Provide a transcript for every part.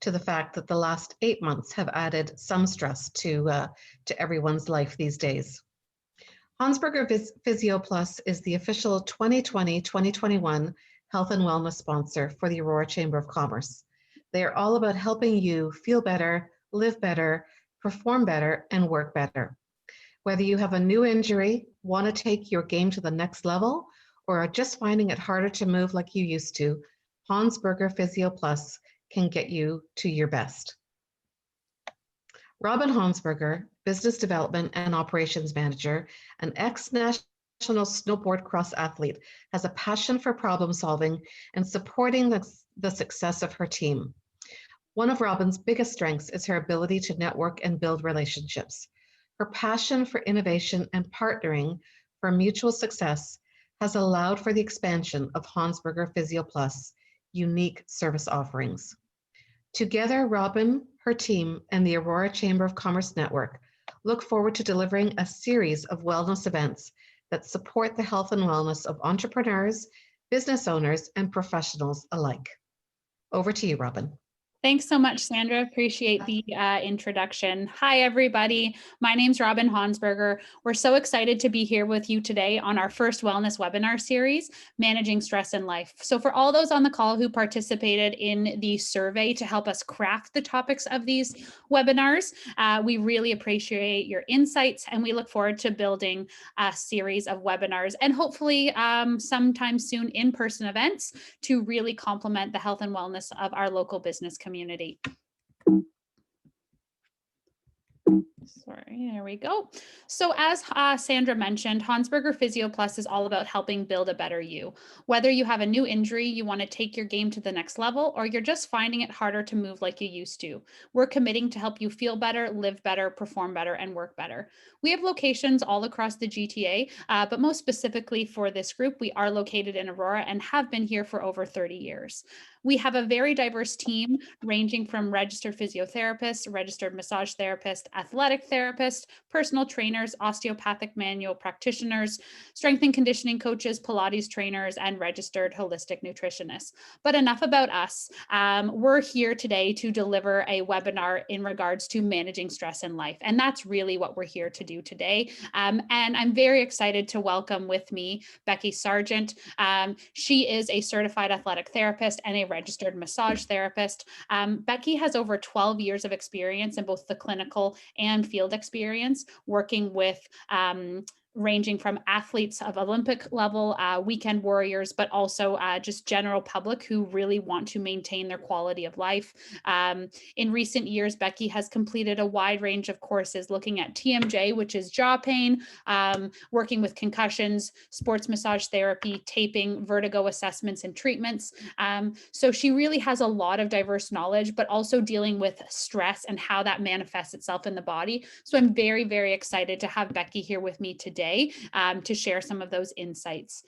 to the fact that the last 8 months have added some stress to everyone's life these days. Honsberger Physio Plus is the official 2020-2021 health and wellness sponsor for the Aurora Chamber of Commerce. They are all about helping you feel better, live better, perform better, and work better. Whether you have a new injury, want to take your game to the next level, or are just finding it harder to move like you used to, Honsberger Physio Plus can get you to your best. Robin Honsberger, Business Development and Operations Manager, an ex-national snowboard cross athlete, has a passion for problem solving and supporting the success of her team. One of Robin's biggest strengths is her ability to network and build relationships. Her passion for innovation and partnering for mutual success has allowed for the expansion of Honsberger Physio Plus unique service offerings. Together, Robin, her team, and the Aurora Chamber of Commerce Network look forward to delivering a series of wellness events that support the health and wellness of entrepreneurs, business owners, and professionals alike. Over to you, Robin. Thanks so much, Sandra. Appreciate the introduction. Hi, everybody. My name's Robin Honsberger. We're so excited to be here with you today on our first wellness webinar series, Managing Stress in Life. So for all those on the call who participated in the survey to help us craft the topics of these webinars, we really appreciate your insights, and we look forward to building a series of webinars and hopefully sometime soon in-person events to really complement the health and wellness of our local business community. Sorry, there we go. So as Sandra mentioned, Honsberger Physio Plus is all about helping build a better you. Whether you have a new injury, you want to take your game to the next level, or you're just finding it harder to move like you used to, we're committing to help you feel better, live better, perform better, and work better. We have locations all across the GTA, but most specifically for this group, we are located in Aurora and have been here for over 30 years. We have a very diverse team ranging from registered physiotherapists, registered massage therapists, athletic therapists, personal trainers, osteopathic manual practitioners, strength and conditioning coaches, Pilates trainers, and registered holistic nutritionists. But enough about us. We're here today to deliver a webinar in regards to managing stress in life. And that's really what we're here to do today. And I'm very excited to welcome with me Becky Sargent. She is a certified athletic therapist and a registered massage therapist. Becky has over 12 years of experience in both the clinical and field experience working with ranging from athletes of Olympic level, weekend warriors, but also just general public who really want to maintain their quality of life. In recent years, Becky has completed a wide range of courses looking at TMJ, which is jaw pain, working with concussions, sports massage therapy, taping, vertigo assessments and treatments. So she really has a lot of diverse knowledge, but also dealing with stress and how that manifests itself in the body. So I'm very, very excited to have Becky here with me today to share some of those insights.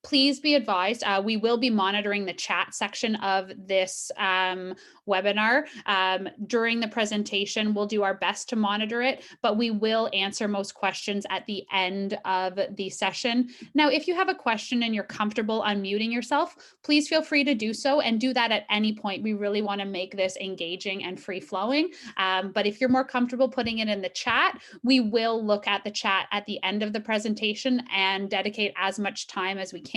Please be advised, we will be monitoring the chat section of this webinar. During the presentation, we'll do our best to monitor it, but we will answer most questions at the end of the session. Now, if you have a question and you're comfortable unmuting yourself, please feel free to do so, and do that at any point. We really want to make this engaging and free-flowing. But if you're more comfortable putting it in the chat, we will look at the chat at the end of the presentation and dedicate as much time as we can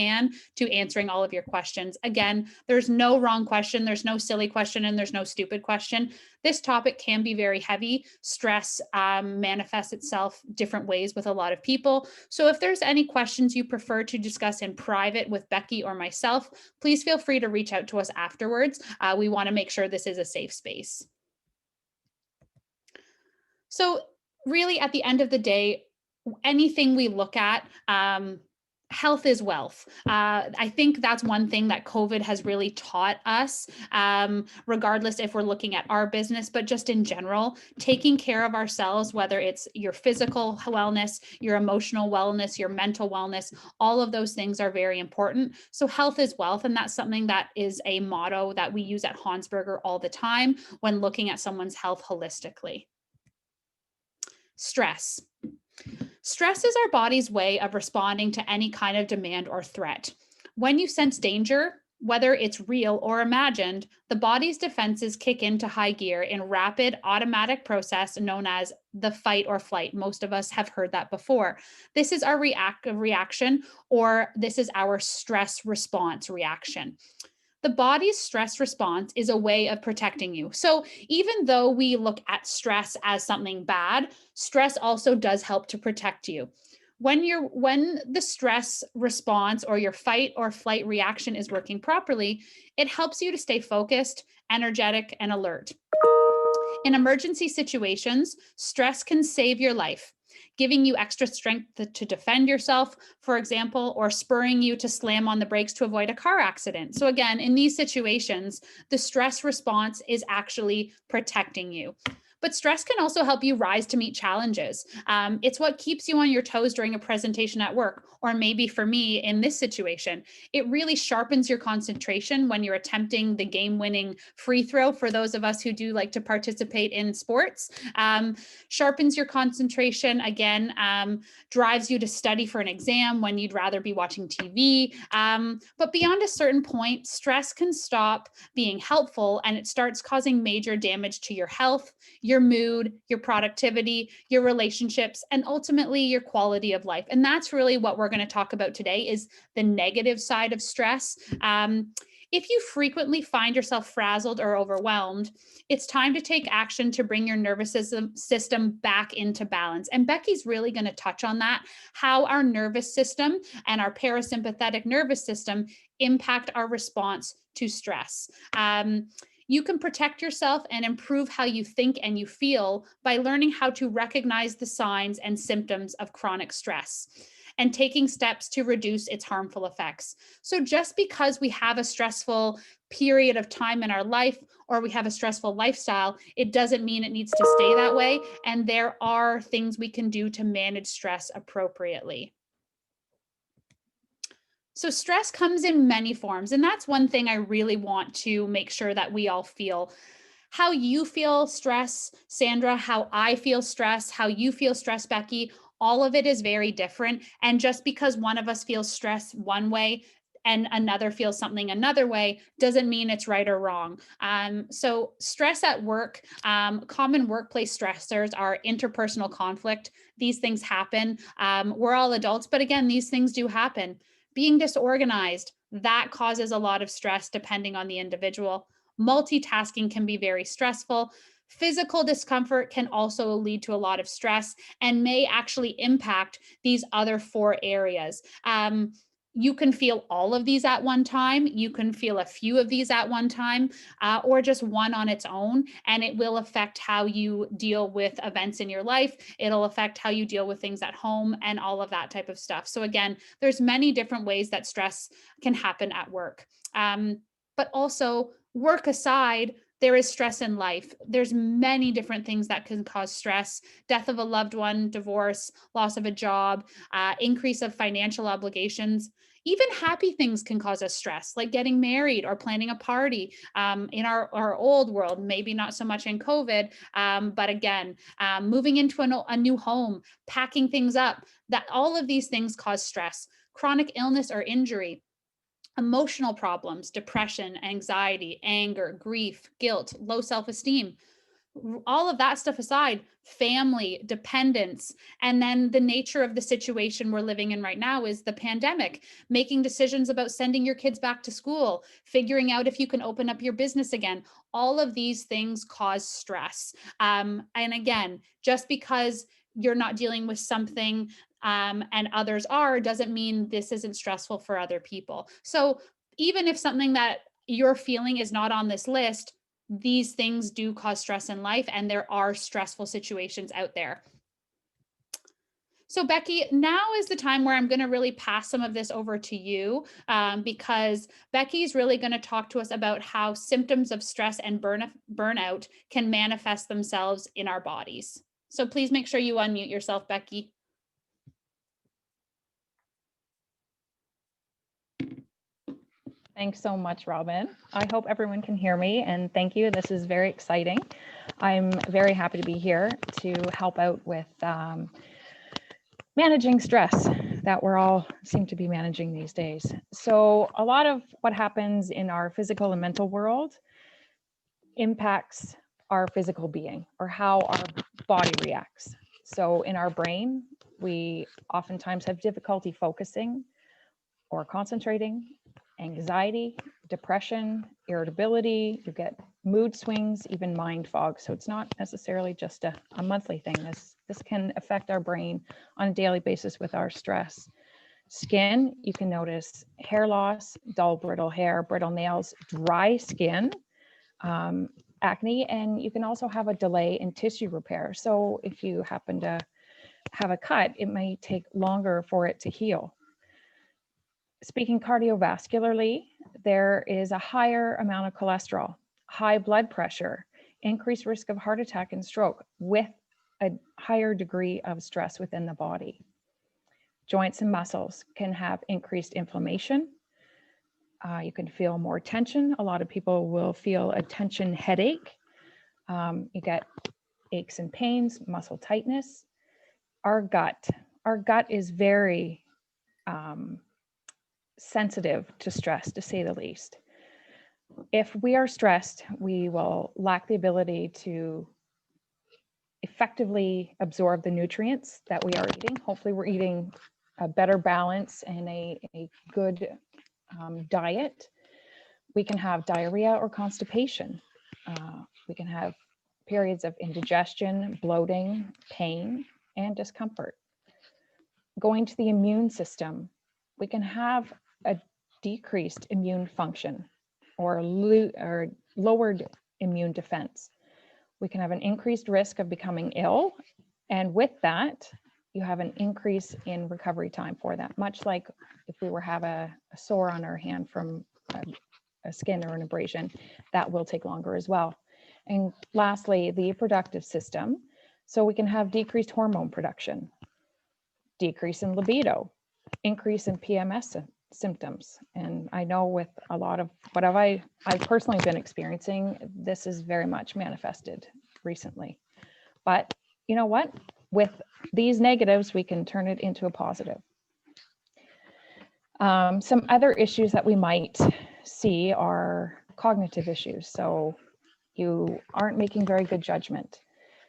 to answering all of your questions. Again, there's no wrong question, there's no silly question, and there's no stupid question. This topic can be very heavy. Stress manifests itself different ways with a lot of people. So if there's any questions you prefer to discuss in private with Becky or myself, please feel free to reach out to us afterwards. We want to make sure this is a safe space. So really, at the end of the day, anything we look at, health is wealth. I think that's one thing that COVID has really taught us, regardless if we're looking at our business, but just in general, taking care of ourselves, whether it's your physical wellness, your emotional wellness, your mental wellness, all of those things are very important. So health is wealth, and that's something that is a motto that we use at Honsberger all the time when looking at someone's health holistically. Stress. Stress is our body's way of responding to any kind of demand or threat. When you sense danger, whether it's real or imagined, the body's defenses kick into high gear in rapid automatic process known as the fight or flight. Most of us have heard that before. This is our reaction, or this is our stress response reaction. The body's stress response is a way of protecting you. So even though we look at stress as something bad, stress also does help to protect you. When the stress response or your fight or flight reaction is working properly, it helps you to stay focused, energetic, and alert. In emergency situations, stress can save your life, giving you extra strength to defend yourself, for example, or spurring you to slam on the brakes to avoid a car accident. So again, in these situations, the stress response is actually protecting you. But stress can also help you rise to meet challenges. It's what keeps you on your toes during a presentation at work, or maybe for me in this situation, it really sharpens your concentration when you're attempting the game-winning free throw. For those of us who do like to participate in sports, sharpens your concentration, again, drives you to study for an exam when you'd rather be watching TV. But beyond a certain point, stress can stop being helpful and it starts causing major damage to your health, your mood, your productivity, your relationships, and ultimately your quality of life. And that's really what we're going to talk about today, is the negative side of stress. If you frequently find yourself frazzled or overwhelmed, it's time to take action to bring your nervous system back into balance. And Becky's really going to touch on that, how our nervous system and our parasympathetic nervous system impact our response to stress. You can protect yourself and improve how you think and you feel by learning how to recognize the signs and symptoms of chronic stress and taking steps to reduce its harmful effects. So just because we have a stressful period of time in our life or we have a stressful lifestyle, it doesn't mean it needs to stay that way. And there are things we can do to manage stress appropriately. So stress comes in many forms, and that's one thing I really want to make sure that we all feel. How you feel stress, Sandra, how I feel stress, how you feel stress, Becky, all of it is very different. And just because one of us feels stress one way and another feels something another way doesn't mean it's right or wrong. So stress at work, common workplace stressors are interpersonal conflict. These things happen. We're all adults, but again, these things do happen. Being disorganized, that causes a lot of stress depending on the individual. Multitasking can be very stressful. Physical discomfort can also lead to a lot of stress and may actually impact these other 4 areas. You can feel all of these at one time. You can feel a few of these at one time, or just one on its own, and it will affect how you deal with events in your life. It'll affect how you deal with things at home and all of that type of stuff. So again, there's many different ways that stress can happen at work. But also, work aside, there is stress in life. There's many different things that can cause stress: death of a loved one, divorce, loss of a job, increase of financial obligations. Even happy things can cause us stress, like getting married or planning a party. In our old world, maybe not so much in COVID, but again, moving into a new home, packing things up, that all of these things cause stress. Chronic illness or injury, emotional problems, depression, anxiety, anger, grief, guilt, low self-esteem, all of that stuff aside, family, dependence, and then the nature of the situation we're living in right now is the pandemic, making decisions about sending your kids back to school, figuring out if you can open up your business again. All of these things cause stress. And again, just because you're not dealing with something and others are, doesn't mean this isn't stressful for other people. So even if something that you're feeling is not on this list, these things do cause stress in life, and there are stressful situations out there. So Becky, now is the time where I'm going to really pass some of this over to you, because Becky's really going to talk to us about how symptoms of stress and burnout can manifest themselves in our bodies. So please make sure you unmute yourself, Becky. Thanks so much, Robin. I hope everyone can hear me, and thank you. This is very exciting. I'm very happy to be here to help out with managing stress. that we're all seem to be managing these days. So a lot of what happens in our physical and mental world impacts our physical being or how our body reacts. So in our brain, we oftentimes have difficulty focusing or concentrating, anxiety, depression, irritability, you get mood swings, even mind fog. So it's not necessarily just a monthly thing. This can affect our brain on a daily basis with our stress. Skin, you can notice hair loss, dull, brittle hair, brittle nails, dry skin, acne, and you can also have a delay in tissue repair. So if you happen to have a cut, it may take longer for it to heal. Speaking cardiovascularly, there is a higher amount of cholesterol, high blood pressure, increased risk of heart attack and stroke with a higher degree of stress within the body. Joints and muscles can have increased inflammation. You can feel more tension. A lot of people will feel a tension headache. You get aches and pains, muscle tightness. Our gut is very sensitive to stress, to say the least. If we are stressed, we will lack the ability to effectively absorb the nutrients that we are eating. Hopefully we're eating a better balance and a good diet. We can have diarrhea or constipation. We can have periods of indigestion, bloating, pain, and discomfort. Going to the immune system, we can have a decreased immune function or lowered immune defense. We can have an increased risk of becoming ill. And with that, you have an increase in recovery time for that, much like if we were have a sore on our hand from a skin or an abrasion, that will take longer as well. And lastly, the reproductive system. So we can have decreased hormone production, decrease in libido, increase in PMS symptoms. And I know with a lot of what I've personally been experiencing, this is very much manifested recently. But you know what? With these negatives, we can turn it into a positive. Some other issues that we might see are cognitive issues. So you aren't making very good judgment,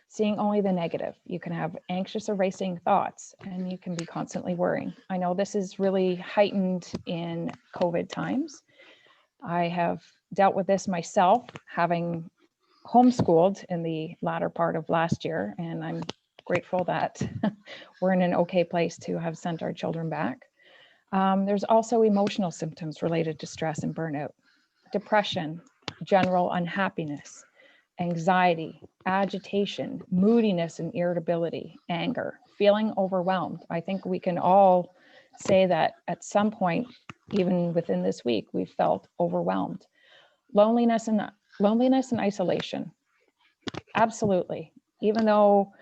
seeing only the negative. You can have anxious or racing thoughts, and you can be constantly worrying. I know this is really heightened in COVID times. I have dealt with this myself, having homeschooled in the latter part of last year, and I'm grateful that we're in an okay place to have sent our children back. There's also emotional symptoms related to stress and burnout, depression, general unhappiness, anxiety, agitation, moodiness and irritability, anger, feeling overwhelmed. I think we can all say that at some point, even within this week, we felt overwhelmed. Loneliness and isolation. Absolutely. Even though,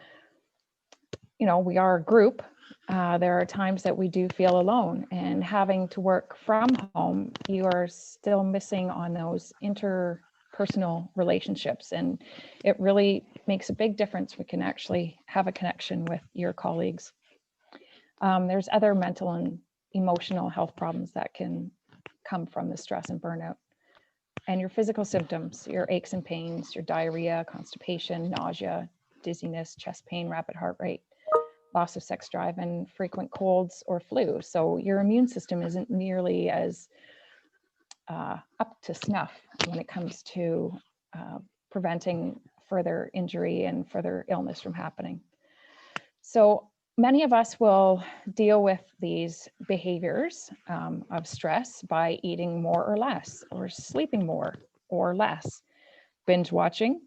we are a group, there are times that we do feel alone, and having to work from home, you are still missing on those interpersonal relationships. And it really makes a big difference. We can actually have a connection with your colleagues. There's other mental and emotional health problems that can come from the stress and burnout. And your physical symptoms, your aches and pains, your diarrhea, constipation, nausea, dizziness, chest pain, rapid heart rate, loss of sex drive, and frequent colds or flu. So your immune system isn't nearly as up to snuff when it comes to preventing further injury and further illness from happening. So many of us will deal with these behaviors of stress by eating more or less, or sleeping more or less, binge watching,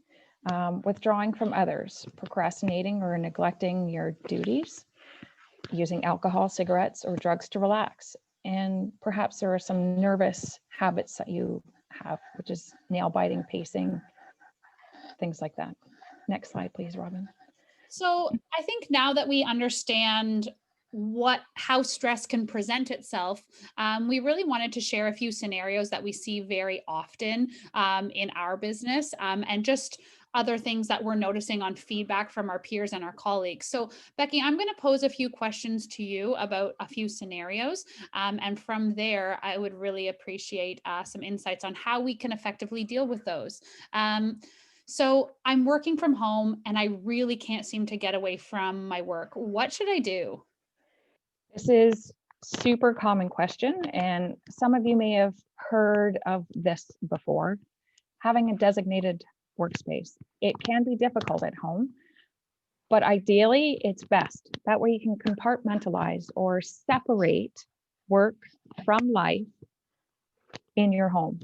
withdrawing from others, procrastinating or neglecting your duties, using alcohol, cigarettes, or drugs to relax. And perhaps there are some nervous habits that you have, which is nail biting, pacing, things like that. Next slide, please, Robin. So I think now that we understand how stress can present itself, we really wanted to share a few scenarios that we see very often in our business, and just other things that we're noticing on feedback from our peers and our colleagues. So Becky, I'm going to pose a few questions to you about a few scenarios. And from there, I would really appreciate some insights on how we can effectively deal with those. So I'm working from home and I really can't seem to get away from my work. What should I do? This is super common question, and some of you may have heard of this before. Having a designated workspace. It can be difficult at home, but ideally it's best. That way you can compartmentalize or separate work from life in your home.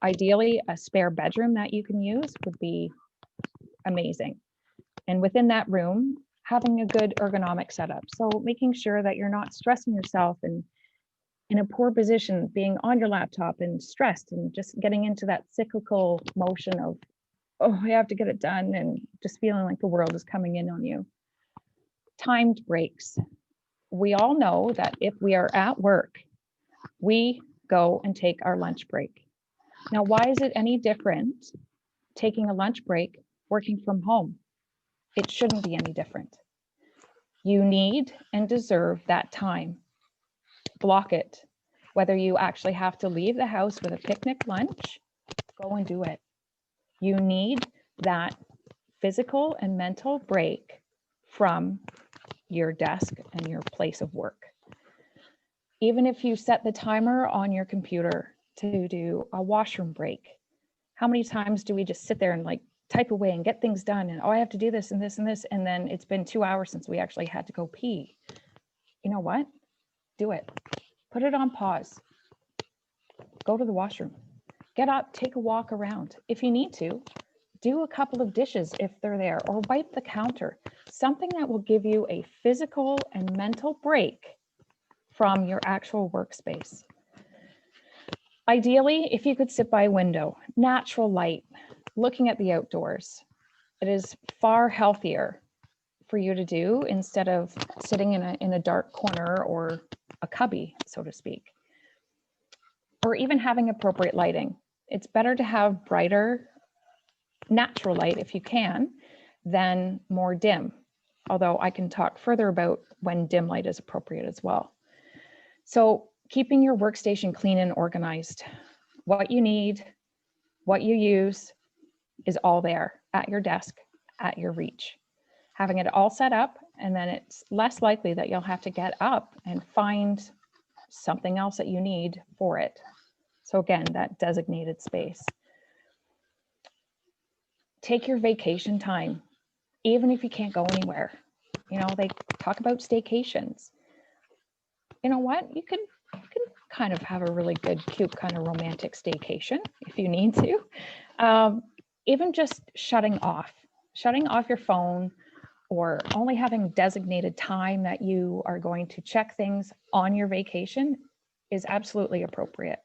Ideally, a spare bedroom that you can use would be amazing. And within that room, having a good ergonomic setup. So making sure that you're not stressing yourself and in a poor position, being on your laptop and stressed and just getting into that cyclical motion of, oh, I have to get it done, and just feeling like the world is coming in on you. Timed breaks. We all know that if we are at work, we go and take our lunch break. Now, why is it any different taking a lunch break working from home? It shouldn't be any different. You need and deserve that time. Block it. Whether you actually have to leave the house with a picnic lunch, go and do it. You need that physical and mental break from your desk and your place of work. Even if you set the timer on your computer to do a washroom break, how many times do we just sit there and like type away and get things done, and oh, I have to do this and this and this, and then it's been 2 hours since we actually had to go pee? You know what? Do it. Put it on pause. Go to the washroom. Get up, take a walk around. If you need to, do a couple of dishes if they're there, or wipe the counter. Something that will give you a physical and mental break from your actual workspace. Ideally, if you could sit by a window, natural light, looking at the outdoors, it is far healthier for you to do instead of sitting in a dark corner or a cubby, so to speak, or even having appropriate lighting. It's better to have brighter, natural light if you can, than more dim. Although I can talk further about when dim light is appropriate as well. So keeping your workstation clean and organized. What you need, what you use is all there at your desk, at your reach. Having it all set up, and then it's less likely that you'll have to get up and find something else that you need for it. So again, that designated space. Take your vacation time, even if you can't go anywhere. You know, they talk about staycations. You know what? You can kind of have a really good, cute, kind of romantic staycation if you need to. Even just shutting off your phone, or only having designated time that you are going to check things on your vacation is absolutely appropriate.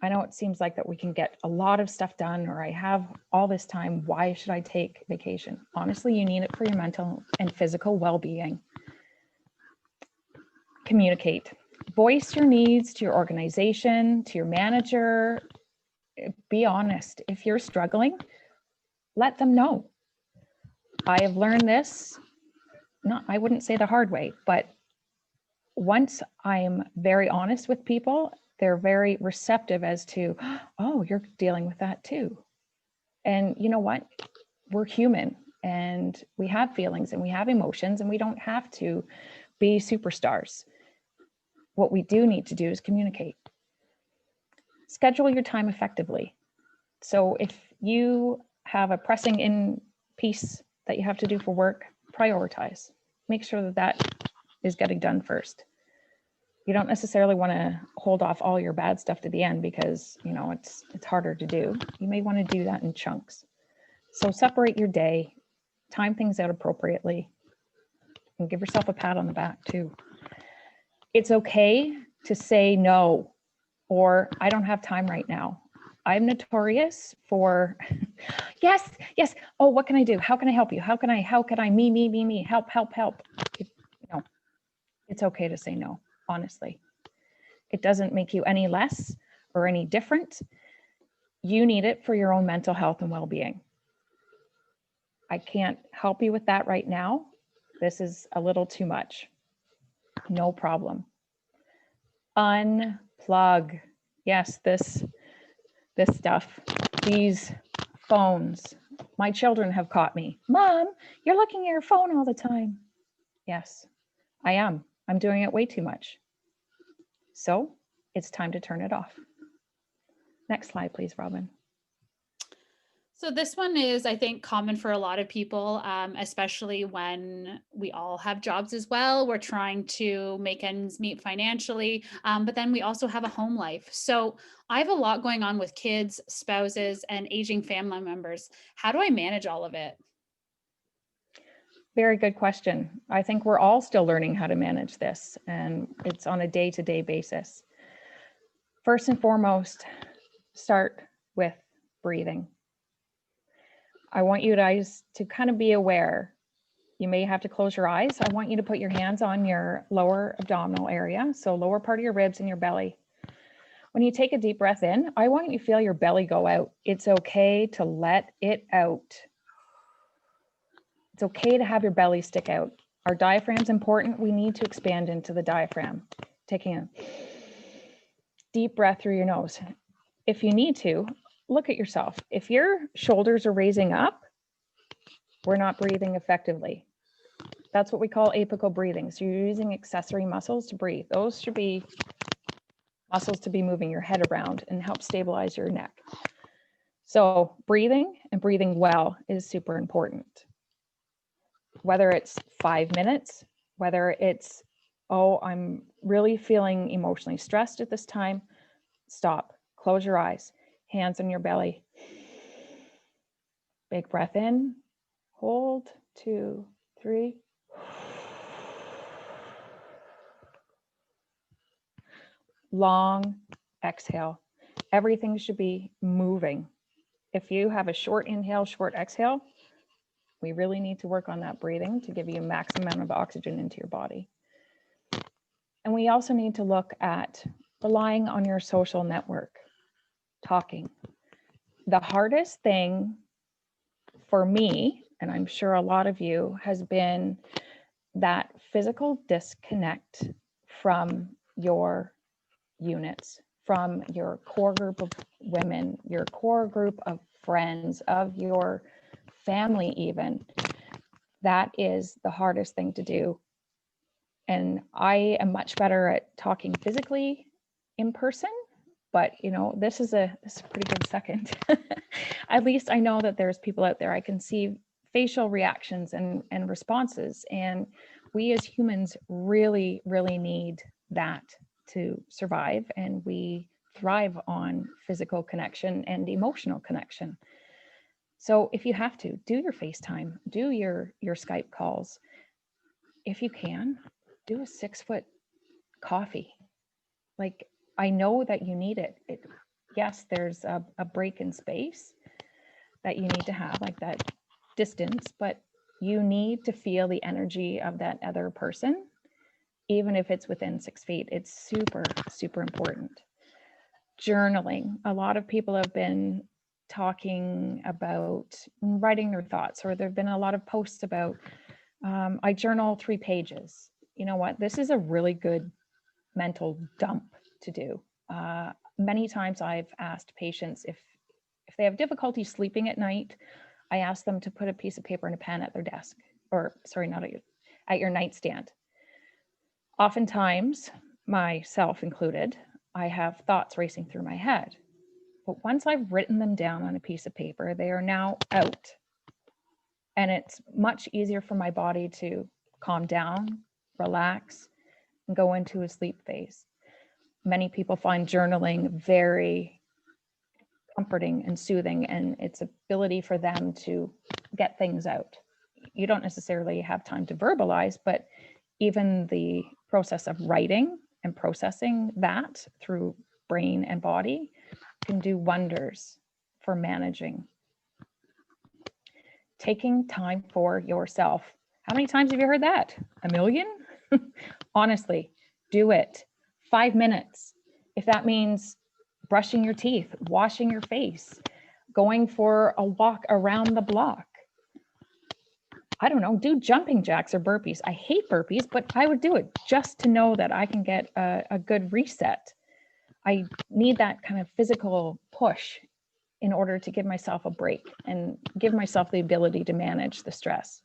I know it seems like that we can get a lot of stuff done, or I have all this time, why should I take vacation? Honestly, you need it for your mental and physical well-being. Communicate. Voice your needs to your organization, to your manager. Be honest. If you're struggling, let them know. I have learned this, I wouldn't say the hard way, but once I'm very honest with people, they're very receptive as to, oh, you're dealing with that too. And you know what? We're human and we have feelings and we have emotions, and we don't have to be superstars. What we do need to do is communicate. Schedule your time effectively. So if you have a pressing in piece that you have to do for work, prioritize. Make sure that that is getting done first. You don't necessarily want to hold off all your bad stuff to the end, because you know it's harder to do. You may want to do that in chunks. So separate your day, time things out appropriately, and give yourself a pat on the back too. It's okay to say no, or I don't have time right now. I'm notorious for yes. Oh, what can I do? How can I help you? How can I, me, help. It's okay to say no, honestly. It doesn't make you any less or any different. You need it for your own mental health and well-being. I can't help you with that right now. This is a little too much. No problem. Unplug. Yes, this stuff, these phones. My children have caught me. Mom, you're looking at your phone all the time. Yes, I am. I'm doing it way too much. So it's time to turn it off. Next slide, please, Robin. So this one is, I think, common for a lot of people, especially when we all have jobs as well. We're trying to make ends meet financially, but then we also have a home life. So I have a lot going on with kids, spouses, and aging family members. How do I manage all of it? Very good question. I think we're all still learning how to manage this, and it's on a day-to-day basis. First and foremost, start with breathing. I want you guys to kind of be aware. You may have to close your eyes. I want you to put your hands on your lower abdominal area, so lower part of your ribs and your belly. When you take a deep breath in, I want you to feel your belly go out. It's okay to let it out. It's okay to have your belly stick out. Our diaphragm's important. We need to expand into the diaphragm. Taking a deep breath through your nose. If you need to, look at yourself. If your shoulders are raising up, we're not breathing effectively. That's what we call apical breathing. So you're using accessory muscles to breathe. Those should be muscles to be moving your head around and help stabilize your neck. So breathing and breathing well is super important. Whether it's 5 minutes, whether it's, oh, I'm really feeling emotionally stressed at this time, stop, close your eyes, hands on your belly. Big breath in, hold, 2, 3. Long exhale. Everything should be moving. If you have a short inhale, short exhale, we really need to work on that breathing to give you a maximum amount of oxygen into your body. And we also need to look at relying on your social network, talking. The hardest thing for me, and I'm sure a lot of you, has been that physical disconnect from your units, from your core group of women, your core group of friends, of your family even. That is the hardest thing to do. And I am much better at talking physically in person, but you know, this is a pretty good second. At least I know that there's people out there. I can see facial reactions and responses. And we as humans really, really need that to survive. And we thrive on physical connection and emotional connection. So if you have to, do your FaceTime, do your Skype calls. If you can, do a 6-foot coffee. Like, I know that you need it. Yes, there's a break in space that you need to have, like that distance, but you need to feel the energy of that other person, even if it's within 6 feet. It's super, super important. Journaling. A lot of people have been talking about writing their thoughts, or there've been a lot of posts about, I journal 3 pages. You know what? This is a really good mental dump to do. Many times I've asked patients if they have difficulty sleeping at night, I ask them to put a piece of paper and a pen at their desk, or sorry, not at your nightstand. Oftentimes, myself included, I have thoughts racing through my head. But once I've written them down on a piece of paper, they are now out. And it's much easier for my body to calm down, relax, and go into a sleep phase. Many people find journaling very comforting and soothing, and its ability for them to get things out. You don't necessarily have time to verbalize, but even the process of writing and processing that through brain and body can do wonders for managing. Taking time for yourself. How many times have you heard that? A million? Honestly, do it. 5 minutes. If that means brushing your teeth, washing your face, going for a walk around the block. I don't know, do jumping jacks or burpees. I hate burpees, but I would do it just to know that I can get a good reset. I need that kind of physical push in order to give myself a break and give myself the ability to manage the stress.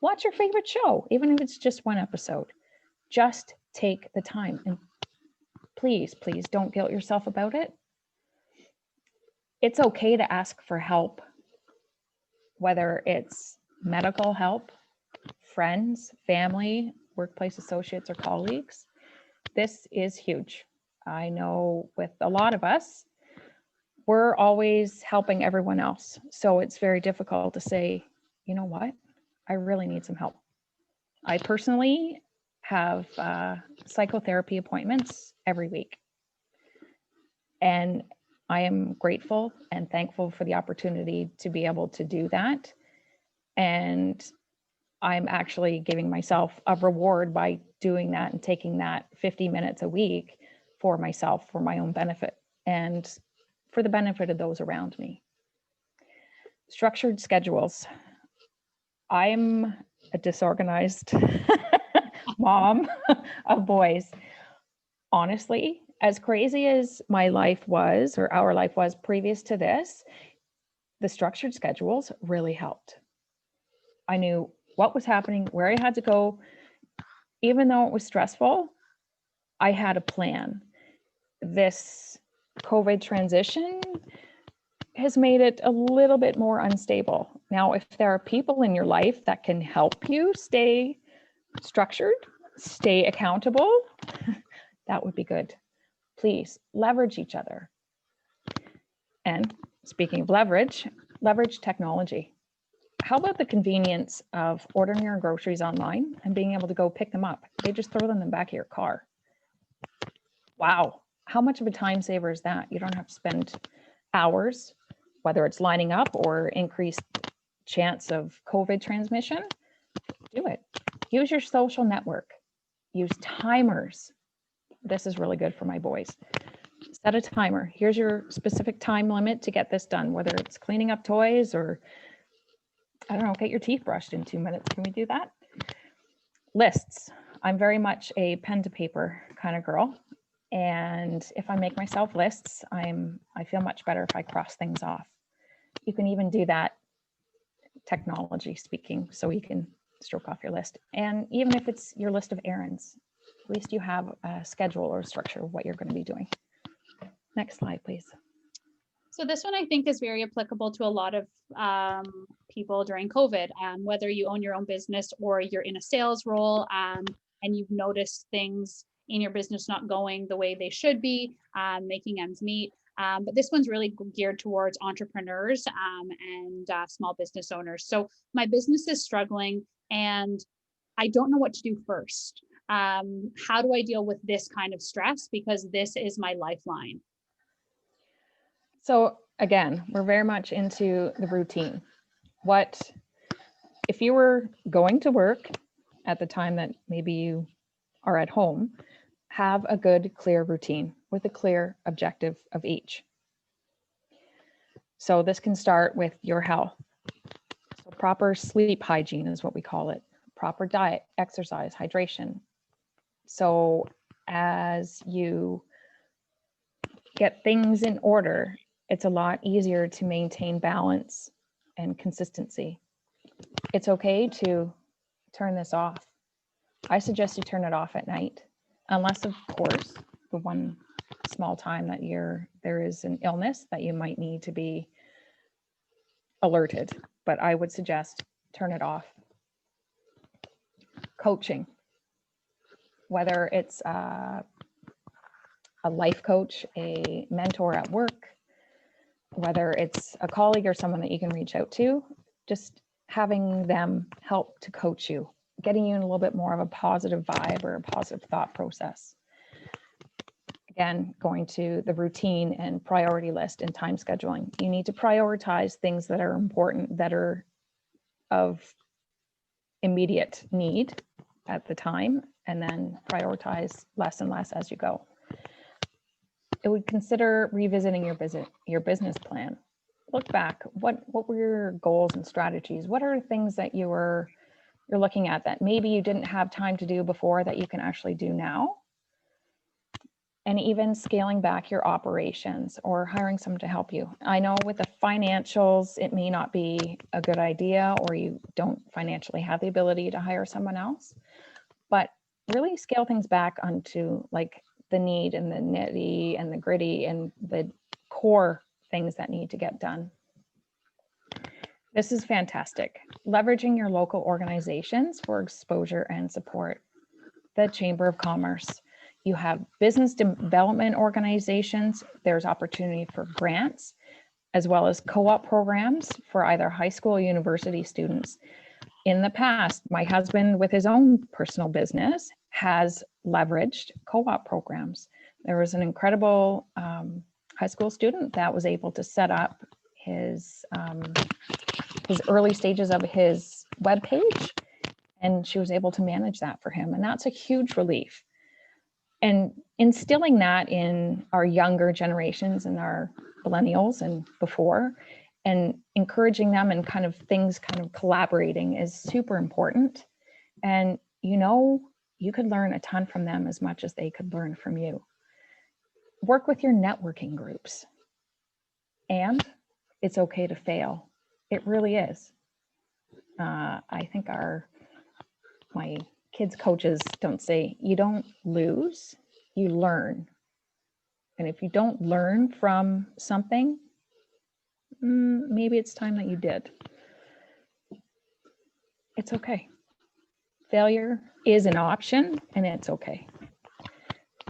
Watch your favorite show, even if it's just one episode. Just take the time, and please, please don't guilt yourself about it. It's okay to ask for help, whether it's medical help, friends, family, workplace associates, or colleagues. This is huge. I know with a lot of us, we're always helping everyone else. So it's very difficult to say, you know what, I really need some help. I personally have psychotherapy appointments every week. And I am grateful and thankful for the opportunity to be able to do that. And I'm actually giving myself a reward by doing that and taking that 50 minutes a week for myself, for my own benefit, and for the benefit of those around me. Structured schedules. I'm a disorganized mom of boys. Honestly, as crazy as my life was, or our life was previous to this, the structured schedules really helped. I knew what was happening, where I had to go. Even though it was stressful, I had a plan. This COVID transition has made it a little bit more unstable. Now, if there are people in your life that can help you stay structured, stay accountable, that would be good. Please leverage each other. And speaking of leverage technology. How about the convenience of ordering your groceries online and being able to go pick them up? They just throw them in the back of your car. Wow, how much of a time saver is that? You don't have to spend hours, whether it's lining up or increased chance of COVID transmission. Do it. Use your social network. Use timers. This is really good for my boys. Set a timer. Here's your specific time limit to get this done, whether it's cleaning up toys or, I don't know, get your teeth brushed in 2 minutes. Can we do that? Lists. I'm very much a pen to paper kind of girl. And if I make myself lists, I feel much better if I cross things off. You can even do that, technology speaking, so you can stroke off your list. And even if it's your list of errands, at least you have a schedule or structure of what you're going to be doing. Next slide, please. So this one I think is very applicable to a lot of people during COVID, whether you own your own business or you're in a sales role and you've noticed things in your business not going the way they should be, making ends meet. But this one's really geared towards entrepreneurs and small business owners. So my business is struggling and I don't know what to do first. How do I deal with this kind of stress? Because this is my lifeline. So again, we're very much into the routine. What if you were going to work at the time that maybe you are at home? Have a good, clear routine with a clear objective of each. So this can start with your health. So proper sleep hygiene is what we call it. Proper diet, exercise, hydration. So as you get things in order, it's a lot easier to maintain balance and consistency. It's okay to turn this off. I suggest you turn it off at night, unless of course, the one small time that there is an illness that you might need to be alerted, but I would suggest turn it off. Coaching, whether it's a life coach, a mentor at work, whether it's a colleague or someone that you can reach out to, just having them help to coach you, getting you in a little bit more of a positive vibe or a positive thought process. Again, going to the routine and priority list and time scheduling. You need to prioritize things that are important, that are of immediate need, at the time, and then prioritize less and less as you go. It would consider revisiting your business plan. Look back, what were your goals and strategies? What are things that you're looking at that maybe you didn't have time to do before that you can actually do now? And even scaling back your operations or hiring someone to help you. I know with the financials, it may not be a good idea, or you don't financially have the ability to hire someone else, but really scale things back onto like the need and the nitty and the gritty and the core things that need to get done. This is fantastic. Leveraging your local organizations for exposure and support. The Chamber of Commerce. You have business development organizations. There's opportunity for grants, as well as co-op programs for either high school or university students. In the past, my husband, with his own personal business, has leveraged co-op programs. There was an incredible high school student that was able to set up his early stages of his webpage, and she was able to manage that for him. And that's a huge relief. And instilling that in our younger generations and our millennials and before, and encouraging them and kind of collaborating is super important. And you could learn a ton from them as much as they could learn from you. Work with your networking groups. And it's okay to fail. It really is. I think my kids' coaches don't say, you don't lose, you learn. And if you don't learn from something, maybe it's time that you did. It's okay. Failure is an option, and it's okay.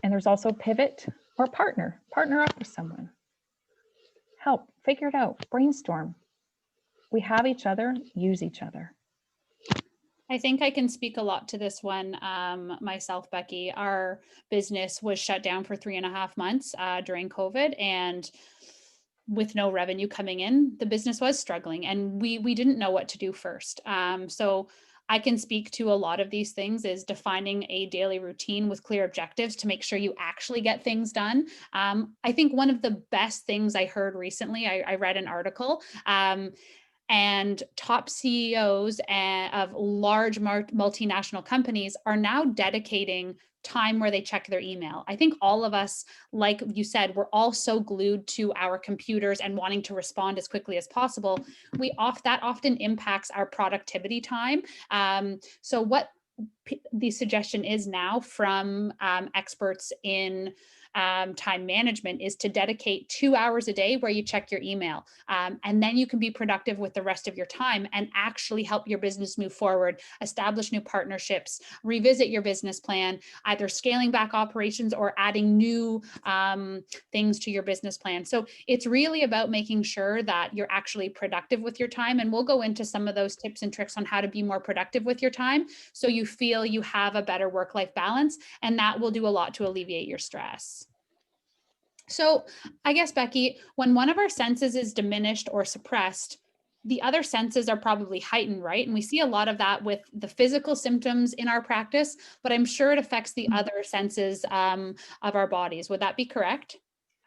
And there's also pivot or partner up with someone. Help, figure it out, brainstorm. We have each other, use each other. I think I can speak a lot to this one myself, Becky. Our business was shut down for 3.5 months during COVID, and with no revenue coming in, the business was struggling, and we didn't know what to do first. So I can speak to a lot of these things is defining a daily routine with clear objectives to make sure you actually get things done. I think one of the best things I heard recently, I read an article, and top CEOs of large multinational companies are now dedicating time where they check their email. I think all of us, like you said, we're all so glued to our computers and wanting to respond as quickly as possible. That often impacts our productivity time. So what the suggestion is now from experts in time management is to dedicate 2 hours a day where you check your email. And then you can be productive with the rest of your time and actually help your business move forward, establish new partnerships, revisit your business plan, either scaling back operations or adding new things to your business plan. So it's really about making sure that you're actually productive with your time. And we'll go into some of those tips and tricks on how to be more productive with your time so you feel you have a better work-life balance, and that will do a lot to alleviate your stress. So I guess, Becky, when one of our senses is diminished or suppressed, the other senses are probably heightened, right? And we see a lot of that with the physical symptoms in our practice, but I'm sure it affects the other senses of our bodies. Would that be correct?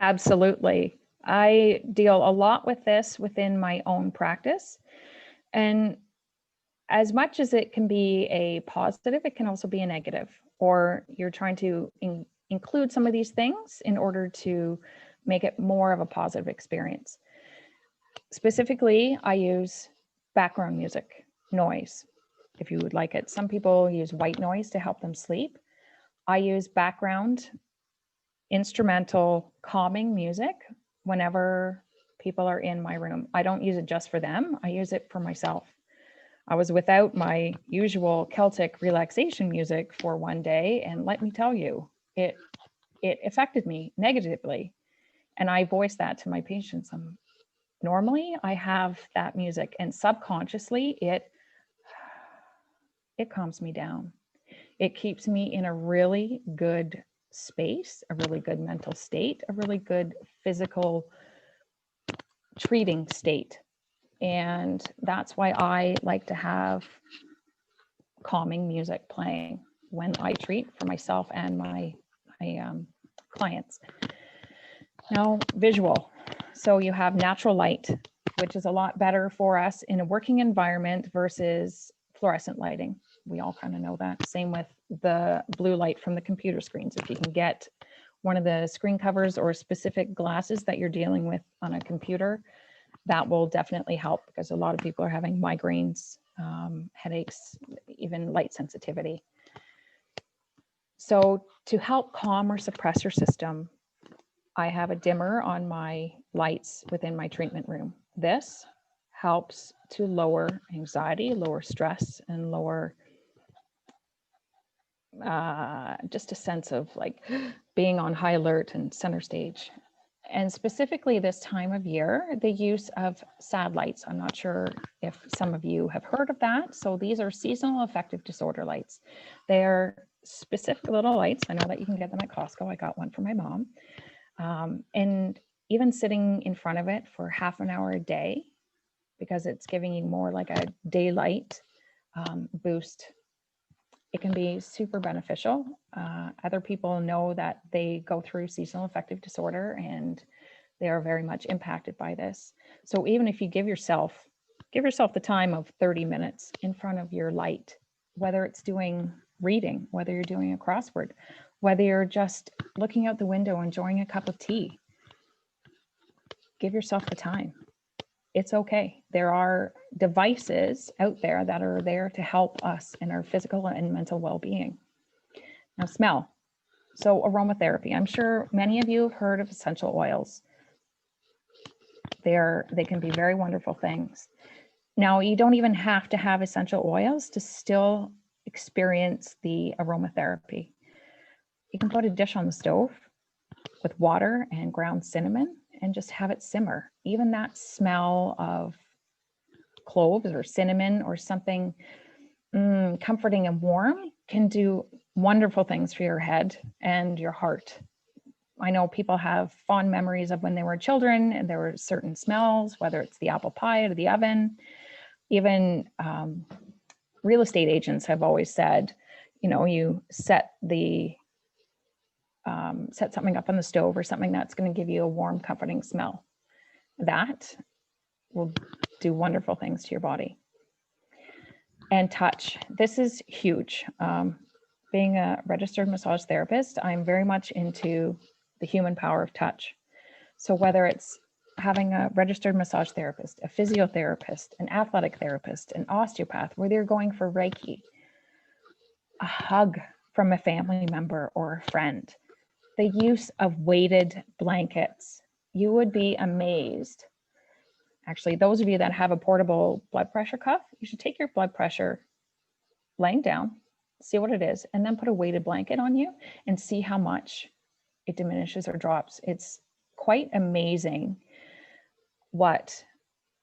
Absolutely. I deal a lot with this within my own practice. And as much as it can be a positive, it can also be a negative, or you're trying to include some of these things in order to make it more of a positive experience. Specifically, I use background music, noise, if you would like it. Some people use white noise to help them sleep. I use background instrumental calming music whenever people are in my room. I don't use it just for them. I use it for myself. I was without my usual Celtic relaxation music for one day, and let me tell you, it affected me negatively. And I voice that to my patients. Normally I have that music, and subconsciously it calms me down. It keeps me in a really good space, a really good mental state, a really good physical treating state. And that's why I like to have calming music playing when I treat for myself and my clients. Now, visual. So you have natural light, which is a lot better for us in a working environment versus fluorescent lighting. We all kind of know that. Same with the blue light from the computer screens. If you can get one of the screen covers or specific glasses that you're dealing with on a computer, that will definitely help, because a lot of people are having migraines, headaches, even light sensitivity. So to help calm or suppress your system, I have a dimmer on my lights within my treatment room. This helps to lower anxiety, lower stress, and lower just a sense of like being on high alert and center stage. And specifically this time of year, the use of SAD lights. I'm not sure if some of you have heard of that. So these are seasonal affective disorder lights. They're specific little lights. I know that you can get them at Costco. I got one for my mom. And even sitting in front of it for half an hour a day, because it's giving you more like a daylight boost, it can be super beneficial. Other people know that they go through seasonal affective disorder and they are very much impacted by this. So even if you give yourself the time of 30 minutes in front of your light, whether it's doing reading, whether you're doing a crossword, whether you're just looking out the window, enjoying a cup of tea, give yourself the time. It's okay. There are devices out there that are there to help us in our physical and mental well-being. Now, smell. So aromatherapy. I'm sure many of you have heard of essential oils. They can be very wonderful things. Now, you don't even have to have essential oils to still experience the aromatherapy. You can put a dish on the stove with water and ground cinnamon and just have it simmer. Even that smell of cloves or cinnamon or something comforting and warm can do wonderful things for your head and your heart. I know people have fond memories of when they were children and there were certain smells, whether it's the apple pie or the oven. Even real estate agents have always said, you know, you set something up on the stove or something that's going to give you a warm, comforting smell. That will do wonderful things to your body. And touch. This is huge. Being a registered massage therapist, I'm very much into the human power of touch. So whether it's having a registered massage therapist, a physiotherapist, an athletic therapist, an osteopath, whether you're going for Reiki, a hug from a family member or a friend, the use of weighted blankets, you would be amazed. Actually, those of you that have a portable blood pressure cuff, you should take your blood pressure laying down, see what it is, and then put a weighted blanket on you and see how much it diminishes or drops. It's quite amazing what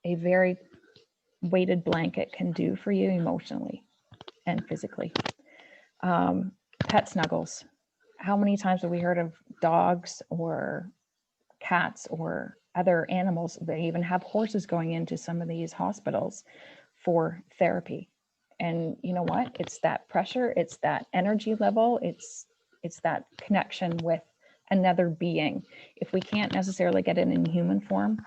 a very weighted blanket can do for you emotionally and physically. Pet snuggles. How many times have we heard of dogs or cats or other animals? They even have horses going into some of these hospitals for therapy. And you know what? It's that pressure, it's that energy level, it's that connection with another being. If we can't necessarily get it in human form,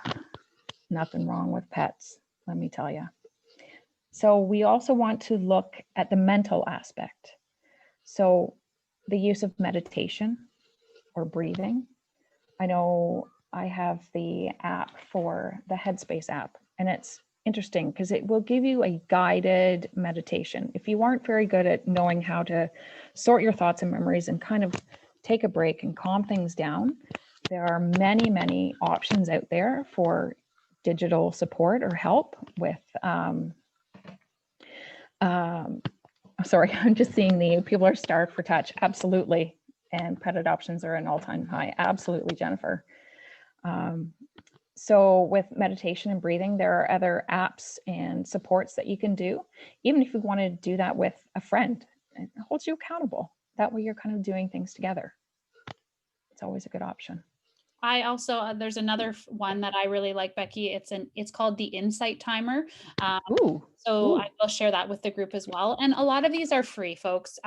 nothing wrong with pets, let me tell you. So we also want to look at the mental aspect. So the use of meditation or breathing. I know I have the app for the Headspace app, and it's interesting because it will give you a guided meditation. If you aren't very good at knowing how to sort your thoughts and memories and kind of take a break and calm things down, there are many, many options out there for digital support or help with, sorry, I'm just seeing the people are starved for touch. Absolutely. And pet adoptions are an all-time high. Absolutely, Jennifer. So with meditation and breathing, there are other apps and supports that you can do, even if you want to do that with a friend. It holds you accountable. That way you're kind of doing things together. It's always a good option. I also, there's another one that I really like, Becky. It's called the Insight Timer. Um, Ooh, so ooh, I will share that with the group as well. And a lot of these are free, folks.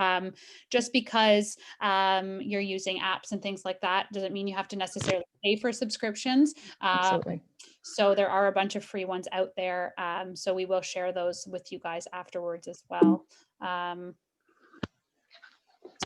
Just because you're using apps and things like that doesn't mean you have to necessarily pay for subscriptions. absolutely. So there are a bunch of free ones out there. So we will share those with you guys afterwards as well.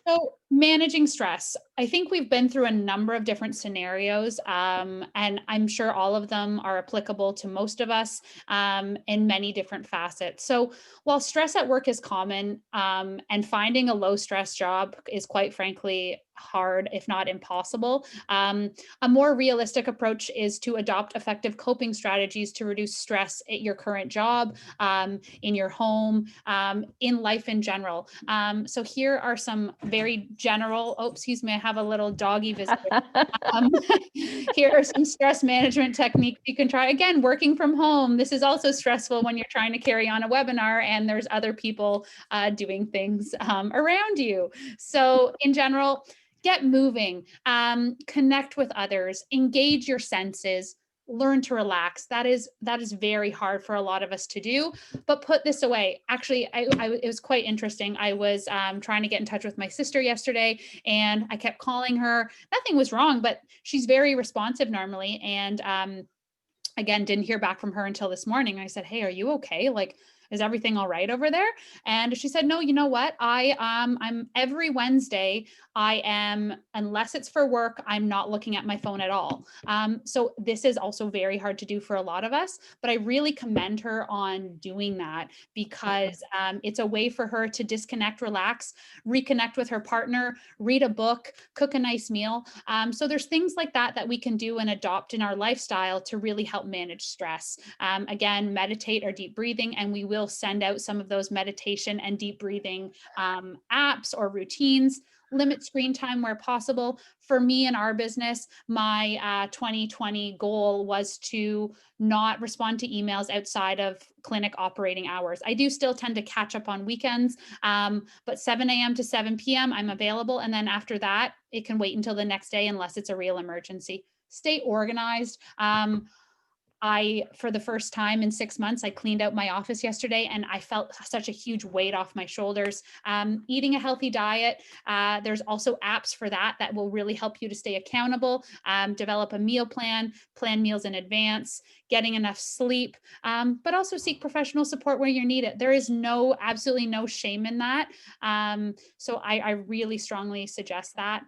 So managing stress, I think we've been through a number of different scenarios, and I'm sure all of them are applicable to most of us in many different facets. So while stress at work is common, and finding a low stress job is quite frankly hard, if not impossible, a more realistic approach is to adopt effective coping strategies to reduce stress at your current job, in your home, in life in general. So here are some very general, oh, excuse me, I have a little doggy visitor. Um, here are some stress management techniques you can try. Again, working from home. This is also stressful when you're trying to carry on a webinar and there's other people doing things around you. So in general, get moving, connect with others, engage your senses, learn to relax. That is very hard for a lot of us to do, but put this away. Actually, it was quite interesting. I was trying to get in touch with my sister yesterday and I kept calling her. Nothing was wrong, but she's very responsive normally. And again, didn't hear back from her until this morning. I said, hey, are you okay? Like, is everything all right over there? And she said, no, you know what? I'm every Wednesday, I am, unless it's for work, I'm not looking at my phone at all. So this is also very hard to do for a lot of us, but I really commend her on doing that because it's a way for her to disconnect, relax, reconnect with her partner, read a book, cook a nice meal. So there's things like that that we can do and adopt in our lifestyle to really help manage stress. Again, meditate or deep breathing, and we will send out some of those meditation and deep breathing apps or routines. Limit screen time where possible. For me in our business, my 2020 goal was to not respond to emails outside of clinic operating hours. I do still tend to catch up on weekends, but 7 a.m. to 7 p.m. I'm available. And then after that, it can wait until the next day unless it's a real emergency. Stay organized. For the first time in 6 months, I cleaned out my office yesterday and I felt such a huge weight off my shoulders. Eating a healthy diet. There's also apps for that will really help you to stay accountable, develop a meal plan meals in advance, getting enough sleep, but also seek professional support where you need it. There is absolutely no shame in that. So I really strongly suggest that.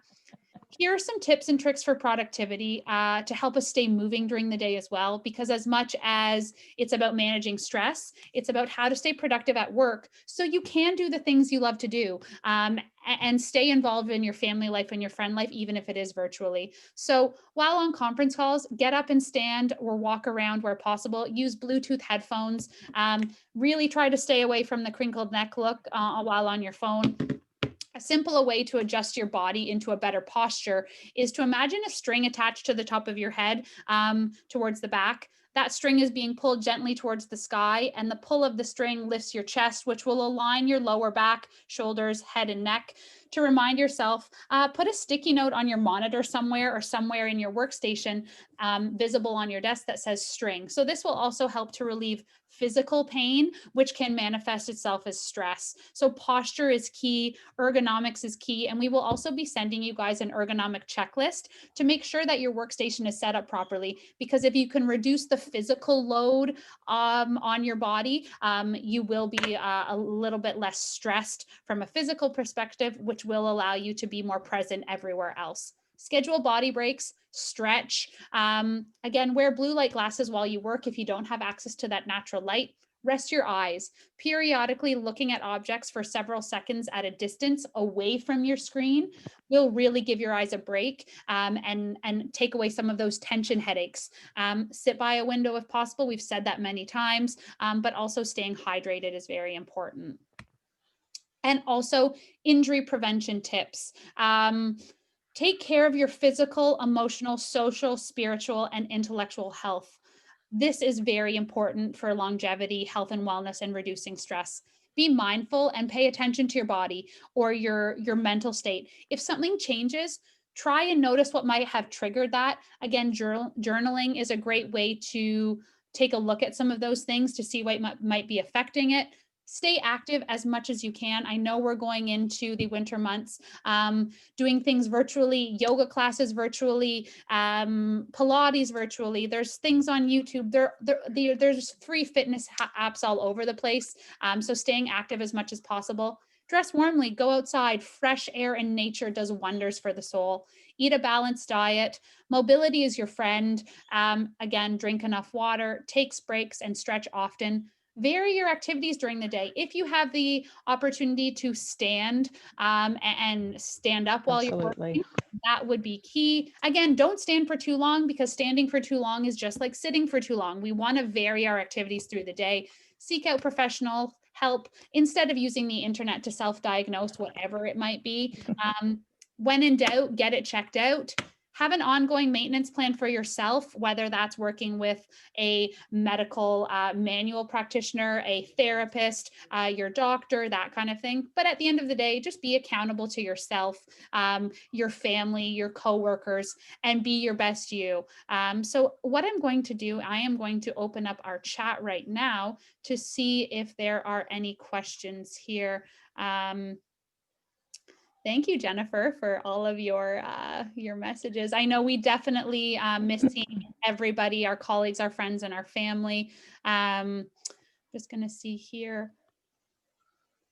Here are some tips and tricks for productivity to help us stay moving during the day as well, because as much as it's about managing stress, it's about how to stay productive at work so you can do the things you love to do and stay involved in your family life and your friend life, even if it is virtually. So while on conference calls, get up and stand or walk around where possible. Use Bluetooth headphones. Really try to stay away from the crinkled neck look while on your phone. A simple way to adjust your body into a better posture is to imagine a string attached to the top of your head towards the back. That string is being pulled gently towards the sky, and the pull of the string lifts your chest, which will align your lower back, shoulders, head, and neck. To remind yourself, put a sticky note on your monitor somewhere or somewhere in your workstation visible on your desk that says string. So this will also help to relieve physical pain, which can manifest itself as stress. So posture is key, ergonomics is key, and we will also be sending you guys an ergonomic checklist to make sure that your workstation is set up properly. Because if you can reduce the physical load on your body, you will be a little bit less stressed from a physical perspective, which will allow you to be more present everywhere else. Schedule body breaks, stretch. Again, wear blue light glasses while you work if you don't have access to that natural light. Rest your eyes. Periodically looking at objects for several seconds at a distance away from your screen will really give your eyes a break and take away some of those tension headaches. Sit by a window if possible. We've said that many times, but also staying hydrated is very important. And also injury prevention tips. Take care of your physical, emotional, social, spiritual, and intellectual health. This is very important for longevity, health and wellness, and reducing stress. Be mindful and pay attention to your body or your mental state. If something changes, try and notice what might have triggered that. Again, journaling is a great way to take a look at some of those things to see what might be affecting it. Stay active as much as you can. I know we're going into the winter months, doing things virtually, yoga classes virtually, Pilates virtually. There's things on YouTube. There's free fitness apps all over the place. So staying active as much as possible. Dress warmly, go outside. Fresh air and nature does wonders for the soul. Eat a balanced diet. Mobility is your friend. Again, drink enough water, take breaks, and stretch often. Vary your activities during the day. If you have the opportunity to stand and stand up while you're working, that would be key. Again, don't stand for too long, because standing for too long is just like sitting for too long. We want to vary our activities through the day. Seek out professional help instead of using the internet to self-diagnose whatever it might be. When in doubt, get it checked out. Have an ongoing maintenance plan for yourself, whether that's working with a medical manual practitioner, a therapist, your doctor, that kind of thing. But at the end of the day, just be accountable to yourself, your family, your coworkers, and be your best you. So what I'm going to do, I am going to open up our chat right now to see if there are any questions here. Thank you, Jennifer, for all of your messages. I know we definitely miss seeing everybody, our colleagues, our friends, and our family. Just going to see here.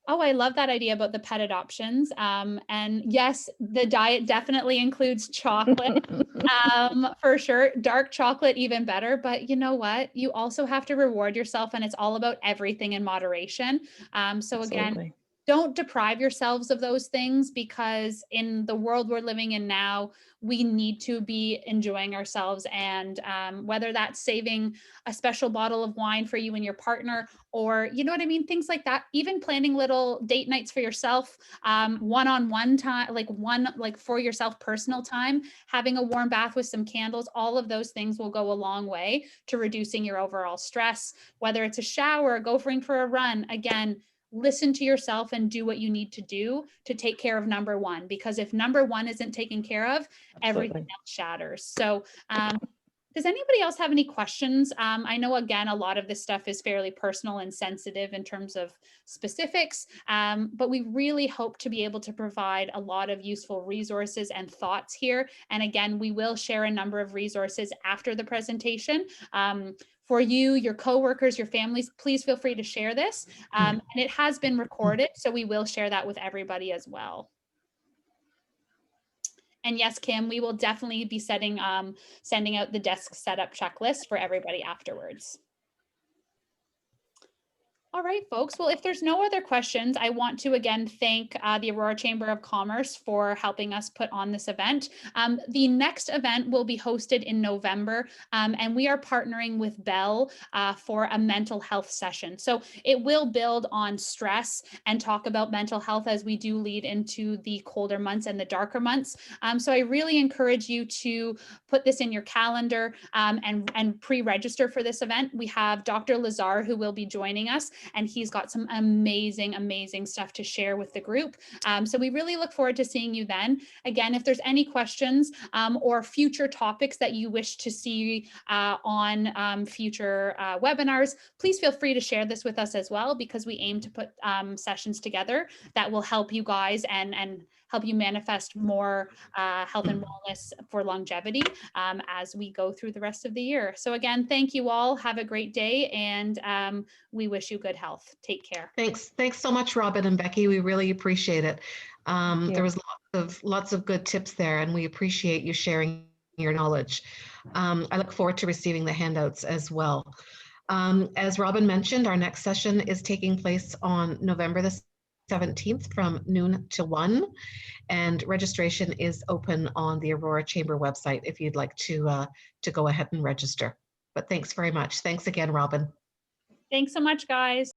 Oh, I love that idea about the pet adoptions. And yes, the diet definitely includes chocolate, for sure. Dark chocolate, even better. But you know what? You also have to reward yourself, and it's all about everything in moderation. So again, don't deprive yourselves of those things, because in the world we're living in now, we need to be enjoying ourselves. And whether that's saving a special bottle of wine for you and your partner, or, you know what I mean? Things like that, even planning little date nights for yourself, one-on-one time, like for yourself, personal time, having a warm bath with some candles, all of those things will go a long way to reducing your overall stress. Whether it's a shower, going for a run, again, listen to yourself and do what you need to do to take care of number one, because if number one isn't taken care of, everything else shatters. So does anybody else have any questions? I know, again, a lot of this stuff is fairly personal and sensitive in terms of specifics, but we really hope to be able to provide a lot of useful resources and thoughts here. And again, we will share a number of resources after the presentation. For you, your coworkers, your families, please feel free to share this. And it has been recorded, so we will share that with everybody as well. And yes, Kim, we will definitely be sending out the desk setup checklist for everybody afterwards. All right, folks. Well, if there's no other questions, I want to again thank the Aurora Chamber of Commerce for helping us put on this event. The next event will be hosted in November, and we are partnering with Bell for a mental health session. So it will build on stress and talk about mental health as we do lead into the colder months and the darker months. So I really encourage you to put this in your calendar and pre-register for this event. We have Dr. Lazar, who will be joining us, and he's got some amazing stuff to share with the group. So we really look forward to seeing you then. Again, if there's any questions or future topics that you wish to see on future webinars, please feel free to share this with us as well, because we aim to put sessions together that will help you guys and help you manifest more health and wellness for longevity as we go through the rest of the year. So again, thank you all. Have a great day, and we wish you good health. Take care. Thanks so much, Robin and Becky. We really appreciate it. There was lots of good tips there, and we appreciate you sharing your knowledge. I look forward to receiving the handouts as well. As Robin mentioned, our next session is taking place on November the 17th from noon to 1, and registration is open on the Aurora Chamber website if you'd like to go ahead and register. But thanks very much. Thanks again, Robin. Thanks so much, guys.